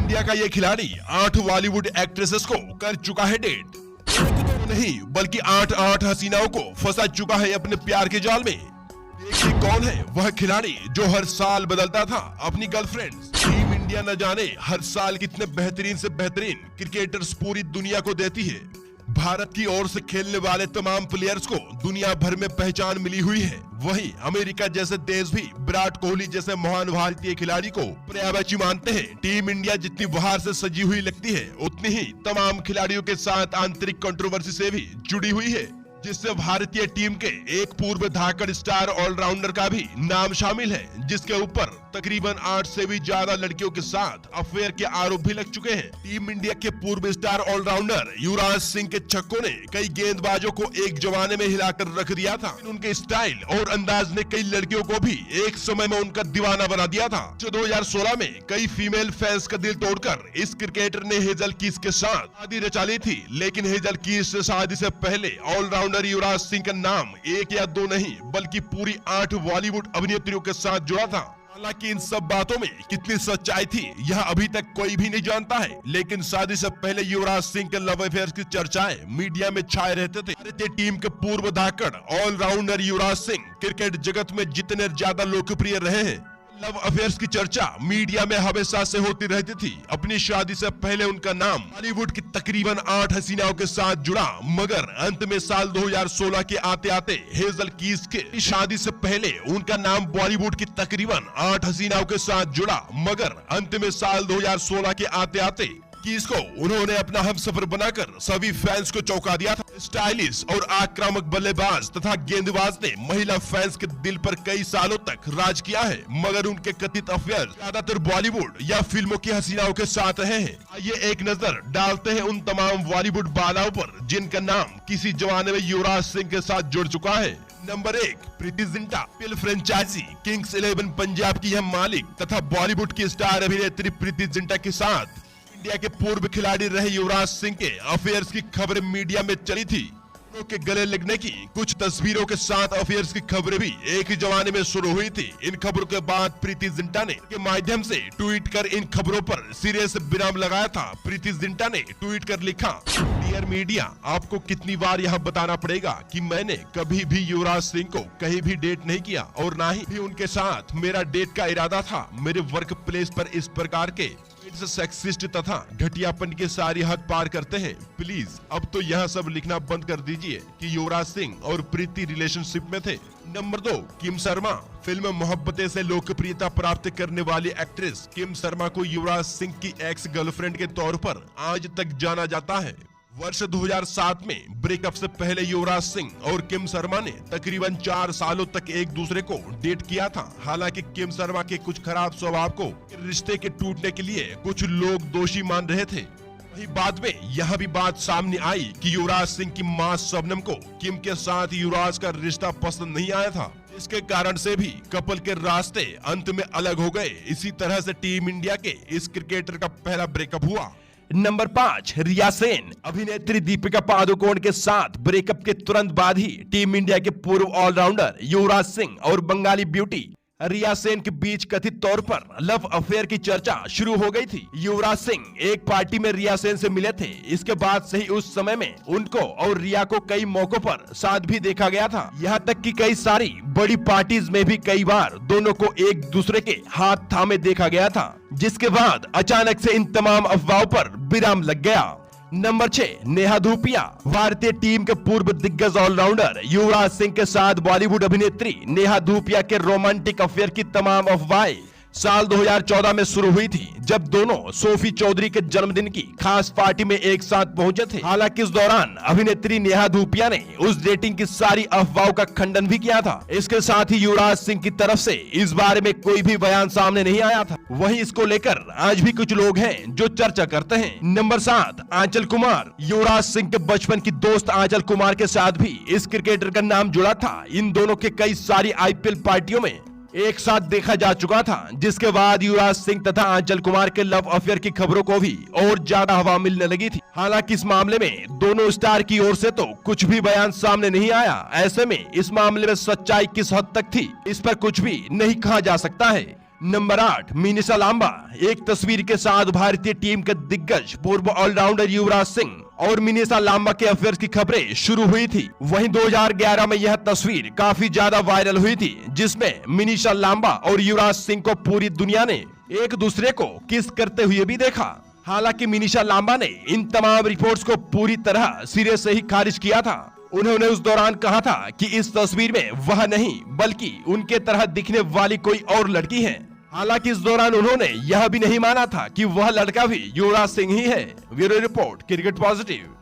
India का ये खिलाड़ी 8 बॉलीवुड एक्ट्रेसेस को कर चुका है डेट। नहीं बल्कि 8 हसीनाओं को फंसा चुका है अपने प्यार के जाल में। देखिए कौन है वह खिलाड़ी जो हर साल बदलता था अपनी गर्लफ्रेंड्स। टीम इंडिया न जाने हर साल कितने बेहतरीन से बेहतरीन क्रिकेटर्स पूरी दुनिया को देती है। भारत की ओर से खेलने वाले तमाम प्लेयर्स को दुनिया भर में पहचान मिली हुई है। वहीं अमेरिका जैसे देश भी विराट कोहली जैसे महान भारतीय खिलाड़ी को पर्यायवाची मानते हैं। टीम इंडिया जितनी बाहर से सजी हुई लगती है उतनी ही तमाम खिलाड़ियों के साथ आंतरिक कंट्रोवर्सी से भी जुड़ी हुई है, जिससे भारतीय टीम के एक पूर्व धाकड़ स्टार ऑलराउंडर का भी नाम शामिल है, जिसके ऊपर तकरीबन 8 से भी ज्यादा लड़कियों के साथ अफेयर के आरोप भी लग चुके हैं। टीम इंडिया के पूर्व स्टार ऑलराउंडर युवराज सिंह के छक्कों ने कई गेंदबाजों को एक जमाने में हिलाकर रख दिया था। उनके स्टाइल और अंदाज ने कई लड़कियों को भी एक समय में उनका दीवाना बना दिया था। 2016 में कई फीमेल फैंस का दिल तोड़कर इस क्रिकेटर ने हेजल कीस के साथ शादी रचा ली थी, लेकिन हेजल कीस से शादी से पहले ऑलराउंडर युवराज सिंह का नाम 1 या 2 नहीं बल्कि पूरी 8 बॉलीवुड अभिनेत्रियों के साथ जुड़ा था। हालांकि इन सब बातों में कितनी सच्चाई थी यह अभी तक कोई भी नहीं जानता है, लेकिन शादी से पहले युवराज सिंह के लव अफेयर की चर्चाएं मीडिया में छाए रहते थे। भारतीय टीम के पूर्व धाकड़ ऑलराउंडर युवराज सिंह क्रिकेट जगत में जितने ज्यादा लोकप्रिय रहे हैं, लव अफेयर्स की चर्चा मीडिया में हमेशा से होती रहती थी। अपनी शादी से पहले उनका नाम बॉलीवुड की तकरीबन 8 हसीनाओं के साथ जुड़ा, मगर अंत में साल 2016 के आते आते हेजल कीस के शादी से पहले उनका नाम बॉलीवुड की तकरीबन 8 हसीनाओं के साथ जुड़ा, मगर अंत में साल 2016 के आते आते कीस को उन्होंने अपना हमसफर बनाकर सभी फैंस को चौंका दिया था। स्टाइलिश और आक्रामक बल्लेबाज तथा गेंदबाज ने महिला फैंस के दिल पर कई सालों तक राज किया है, मगर उनके कथित अफेयर ज्यादातर बॉलीवुड या फिल्मों की हसीनाओं के साथ रहे हैं। आइए एक नजर डालते हैं उन तमाम बॉलीवुड बालाओं पर जिनका नाम किसी जमाने में युवराज सिंह के साथ जुड़ चुका है। Number 1, Preity Zinta. Film franchise kings 11 Punjab की यह मालिक तथा बॉलीवुड की स्टार अभिनेत्री प्रीति जिंटा के साथ इंडिया के पूर्व खिलाड़ी रहे युवराज सिंह के अफेयर्स की खबरें मीडिया में चली थी। दोनों के गले लगने की कुछ तस्वीरों के साथ अफेयर्स की खबरें भी एक ही जमाने में शुरू हुई थी। इन खबरों के बाद प्रीति जिंटा ने के माध्यम से ट्वीट कर इन खबरों पर सिरे से विराम लगाया था। प्रीति जिंटा ने ट्वीट कर लिखा, डियर मीडिया, आपको कितनी बार यह बताना पड़ेगा कि मैंने कभी भी युवराज सिंह को कहीं भी डेट नहीं किया और ना ही उनके साथ मेरा डेट का इरादा था। मेरे वर्क प्लेस पर इस प्रकार के सेक्सिस्ट तथा घटियापन की सारी हद पार करते हैं। प्लीज अब तो यह सब लिखना बंद कर दीजिए कि युवराज सिंह और प्रीति रिलेशनशिप में थे। नंबर 2, किम शर्मा। फिल्म मोहब्बतें से लोकप्रियता प्राप्त करने वाली एक्ट्रेस किम शर्मा को युवराज सिंह की एक्स गर्लफ्रेंड के तौर पर आज तक जाना जाता है। वर्ष 2007 में ब्रेकअप से पहले युवराज सिंह और किम शर्मा ने तकरीबन 4 सालों तक एक दूसरे को डेट किया था। हालांकि किम शर्मा के कुछ खराब स्वभाव को रिश्ते के टूटने के लिए कुछ लोग दोषी मान रहे थे। वहीं बाद में यह भी बात सामने आई कि युवराज सिंह की मां शबनम को किम के साथ युवराज का रिश्ता पसंद नहीं आया था। इसके कारण से भी कपल के रास्ते अंत में अलग हो गए। इसी तरह से टीम इंडिया के इस क्रिकेटर का पहला ब्रेकअप हुआ। नंबर 5, रिया सेन। अभिनेत्री दीपिका पादुकोण के साथ ब्रेकअप के तुरंत बाद ही टीम इंडिया के पूर्व ऑलराउंडर युवराज सिंह और बंगाली ब्यूटी रिया सेन के बीच कथित तौर पर लव अफेयर की चर्चा शुरू हो गई थी। युवराज सिंह एक पार्टी में रिया सेन से मिले थे। इसके बाद से ही उस समय में उनको और रिया को कई मौकों पर साथ भी देखा गया था। यहाँ तक कि कई सारी बड़ी पार्टीज में भी कई बार दोनों को एक दूसरे के हाथ थामे देखा गया था, जिसके बाद अचानक से इन तमाम अफवाहों पर विराम लग गया। नंबर 6, नेहा धूपिया। भारतीय टीम के पूर्व दिग्गज ऑलराउंडर युवराज सिंह के साथ बॉलीवुड अभिनेत्री नेहा धूपिया के रोमांटिक अफेयर की तमाम अफवाहें साल 2014 में शुरू हुई थी, जब दोनों सोफी चौधरी के जन्मदिन की खास पार्टी में एक साथ पहुंचे थे। हालांकि इस दौरान अभिनेत्री नेहा धूपिया ने उस डेटिंग की सारी अफवाहों का खंडन भी किया था। इसके साथ ही युवराज सिंह की तरफ से इस बारे में कोई भी बयान सामने नहीं आया था। वहीं इसको लेकर आज भी कुछ लोग हैं जो चर्चा करते हैं। नंबर 7, आंचल कुमार। युवराज सिंह के बचपन की दोस्त आंचल कुमार के साथ भी इस क्रिकेटर का नाम जुड़ा था। इन दोनों के कई सारी IPL पार्टियों में एक साथ देखा जा चुका था, जिसके बाद युवराज सिंह तथा आंचल कुमार के लव अफेयर की खबरों को भी और ज्यादा हवा मिलने लगी थी। हालांकि इस मामले में दोनों स्टार की ओर से तो कुछ भी बयान सामने नहीं आया। ऐसे में इस मामले में सच्चाई किस हद तक थी, इस पर कुछ भी नहीं कहा जा सकता है। नंबर 8, मिनीषा लांबा। एक तस्वीर के साथ भारतीय टीम के दिग्गज पूर्व ऑलराउंडर युवराज सिंह और मिनीषा लांबा के अफेयर की खबरें शुरू हुई थी। वहीं 2011 में यह तस्वीर काफी ज्यादा वायरल हुई थी, जिसमें मिनीषा लांबा और युवराज सिंह को पूरी दुनिया ने एक दूसरे को किस करते हुए भी देखा। हालांकि मिनीषा लांबा ने इन तमाम रिपोर्ट्स को पूरी तरह सिरे से ही खारिज किया था। उन्होंने उस दौरान कहा था कि इस तस्वीर में वह नहीं बल्कि उनके तरह दिखने वाली कोई और लड़की है। हालांकि इस दौरान उन्होंने यह भी नहीं माना था कि वह लड़का भी युवराज सिंह ही है। Bureau report, cricket positive.